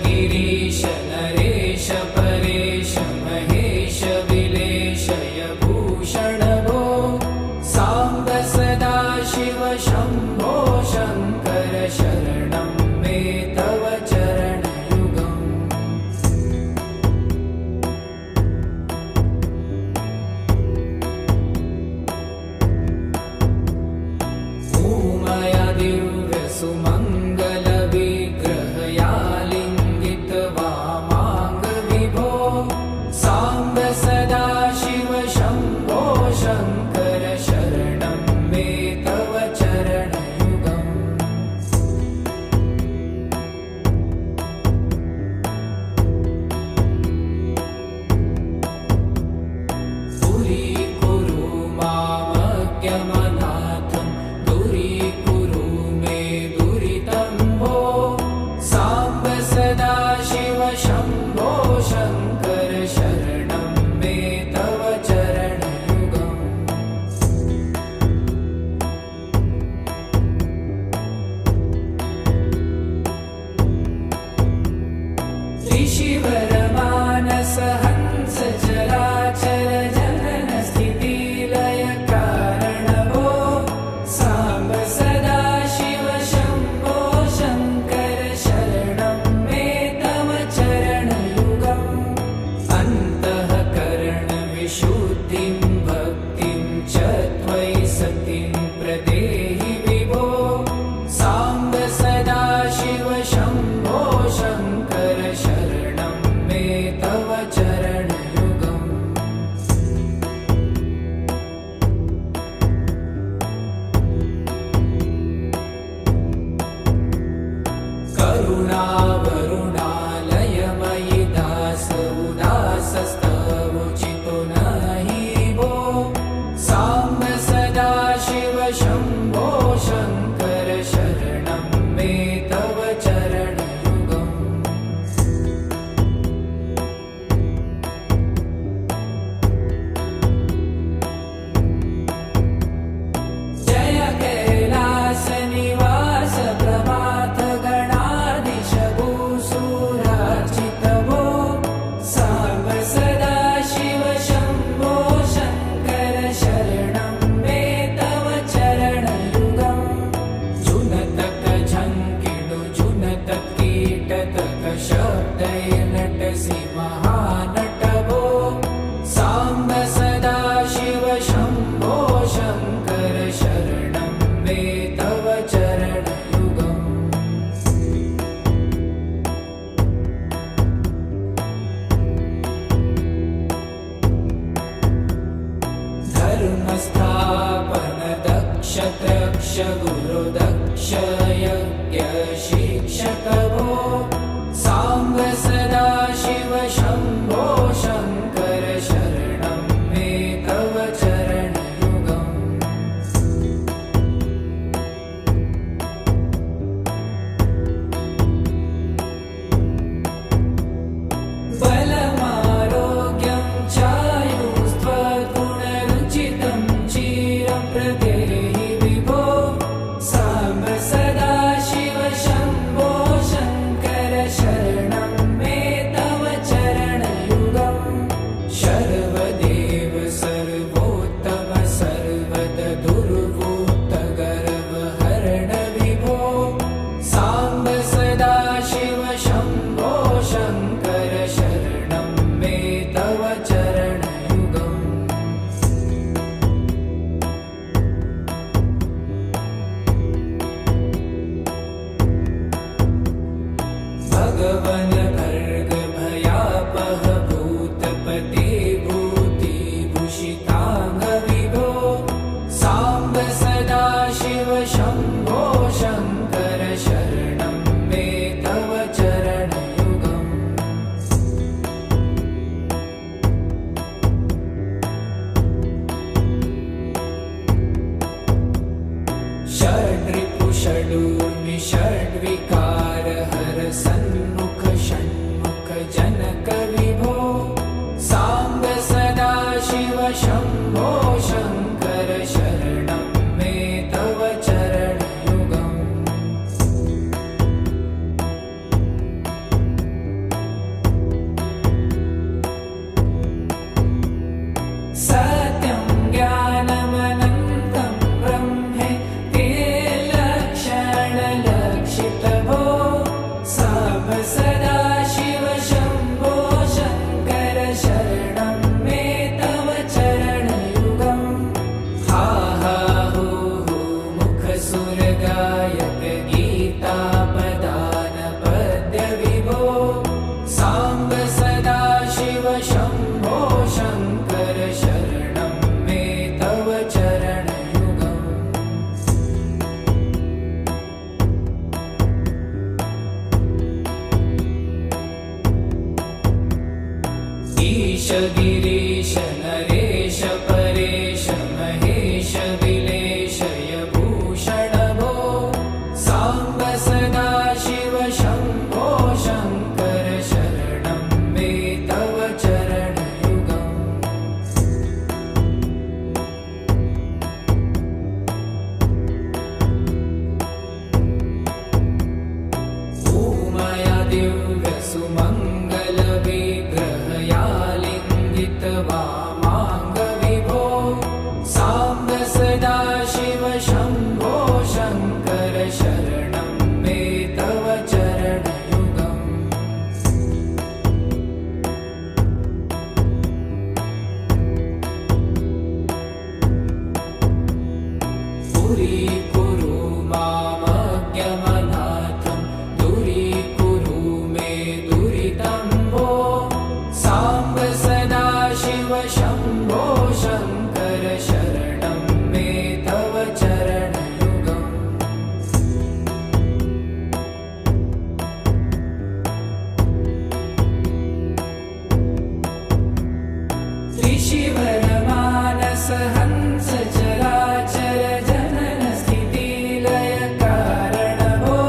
गिरीश नरेश परेश महेश विलेशय भूषण भो साम्ब सदा शिव शम्भो शङ्कर शरणं मे तव चरणयुगम् भूमया दिव्यसुमङ्गल विग्रहयालिङ्गित वामाङ्ग विभो साम्ब सदा शिव शम्भो शङ्कर शरणं मे तव चरणयुगम् दूरीकुरु मामज्ञमनाथं दूरीकुरु मे दुरितं भो साम्ब सदा शिव शम्भो शङ्कर शरणं मे तव चरणयुगम् ऋषिवरमानस हंस चराचर जनन स्थिति लय कारण भो साम्ब सदा शिव शम्भो शङ्कर शरणं मे तव चरणयुगम् अन्तःकरण विशुद्धिं भक्तिं च त्वयि सतिं प्रदेहि विभो साम्ब सदा शिव शम्भो शङ्कर शरणं मे तव चरणयुगम् करुणावरुणालयमयि दास उदासस्तवोचितो नहि भो साम्ब सदा शिव शम्भो शङ्कर शरणं मे तव चरणयुगम् जय कैलास निवास प्रभात गणाधीश भूसुरार्चित भो साम्ब सदा शिव शम्भो शङ्कर शरणं मे तव चरणयुगम् जुनतक झङ्किणु जुनतक कीटतक शब्दैर्नटसि महानट भो साम्ब सदा शिव शम्भो शङ्कर शरणं मे तव चरणयुगम् धर्मस्थापन दक्ष त्रक्ष गुरु दक्ष यज्ञ शिक्षक भो साम्ब सदा शिव शम्भो शङ्कर शरणं मे तव चरणयुगम् बलमारोग्यं चायुस्त्वगुणरुचितं चिरं प्रदेहि विभो साम्ब सदा शिव शम्भो शङ्कर शरणं मे तव चरणयुगम् शर्वदेव सर्वोत्तम सर्वद दुर्वूत गर्वहरण विभो साम्ब सदा शिव शम्भो शङ्कर शरणं मे तव चरणयुगम् भगवन् भर्ग भयापह भूतपते भूतिभूषिताङ्ग विभो साम्ब सदा शिव शम्भो शङ्कर शरणं मे तव चरणयुगम् षड्रिपु षडूर्मि षड्विकार हर सन्मुख षण्मुख जनक विभो साम्ब सदा शिव शम्भो शङ्कर शरणं मे तव चरणयुगम् गिरीश नरेश परेश महेश विलेशय भूषण भो साम्ब सदा शिव शम्भो शङ्कर शरणं मे तव चरणयुगम् उमया दिव्यसुमङ्गलविग्रहया वामाङ्गविभो साम्ब सदा शिव शम्भो शङ्कर शरणं मे तव चरणयुगम् पुरीकुरु मामज्ञमनाथं दूरीकुरु मे दुरितं भो साम्ब सदा शिव शम्भो शङ्कर शरणं मे तव चरणयुगम् त्रिशिवरमानस हंस चराचर जनन स्थितिलय कारण भो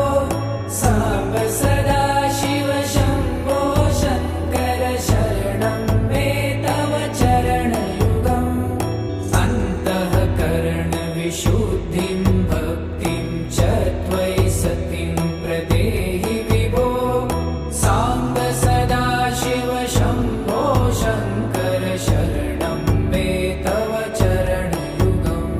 साम्ब सदा शिव शम्भो शङ्कर शरणं मे तव चरणयुगम् अन्तःकरणविशुद्धिं भक्तिं च त्वयि सतिं प्रदेहि विभो साम्ब सदा शिव शम्भो शङ्कर शरणं मे तव चरणयुगम्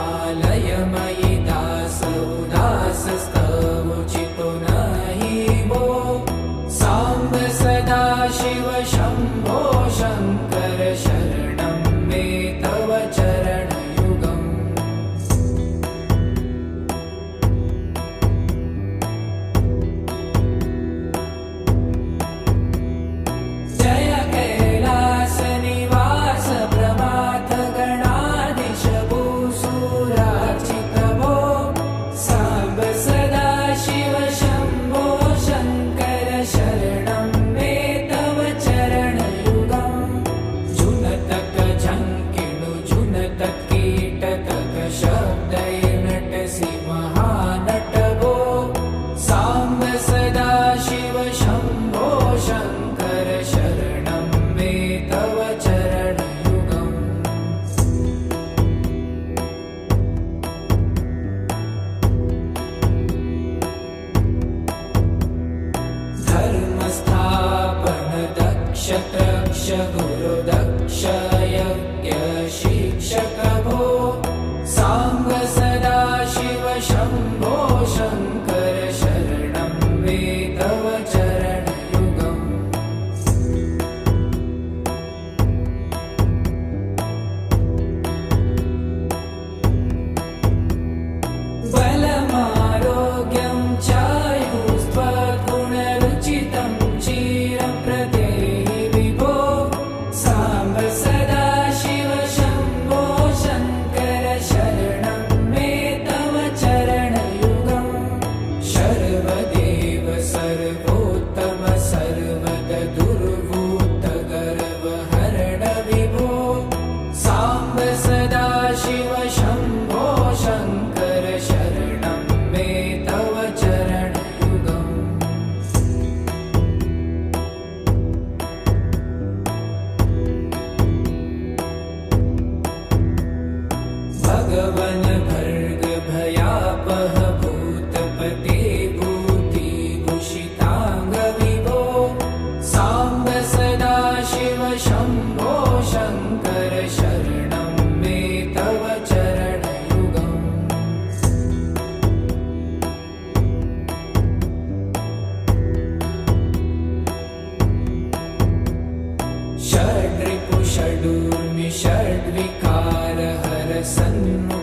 करुणावरुणालयमयि दासोदासस्तवोचितो नहि भो साम्ब सदा शिव शम्भो शङ्कर शरणं मे तव चरणयुगम् जय कैलासनिवास प्रमाथ गणाधीश भूसुरार्चित भो साम्ब सदा शिव शम्भो शङ्कर शरणं मे तव चरणयुगम् झुनतक झङ्किणु झुनतक कीटतक शब्दैर्नटसि महानट भो साम्ब सदा शिव शम्भो शङ्कर शरणं मे तव चरणयुगम् धर्मस्थापन दक्ष त्रक्ष गुरुदक्ष यज्ञ शिक्षक भो साम्ब सदा शिव शम्भो शङ्कर शरणं मे तव चरणयुगम् बलमारोग्यं चायुस्त्वगुणरुचितं चिरं प्रदेहि विभो साम्ब सदा शिव शम्भो शङ्कर शरणं मे तव चरणयुगम् शर्वदेव सर्वोत्तम सर्वद दुर्वूत गर्वहरण विभो साम्ब सदा शिव शम्भो शङ्कर शरणं मे तव चरणयुगम् भगवन् भर्ग भयापह भूतपते भूतिभूषिताङ्ग विभो साम्ब सदा शिव शम्भो शङ्कर शरणं मे तव चरणयुगम् षड्रिपु षडूर्मि षड्विकार हर सन्मुख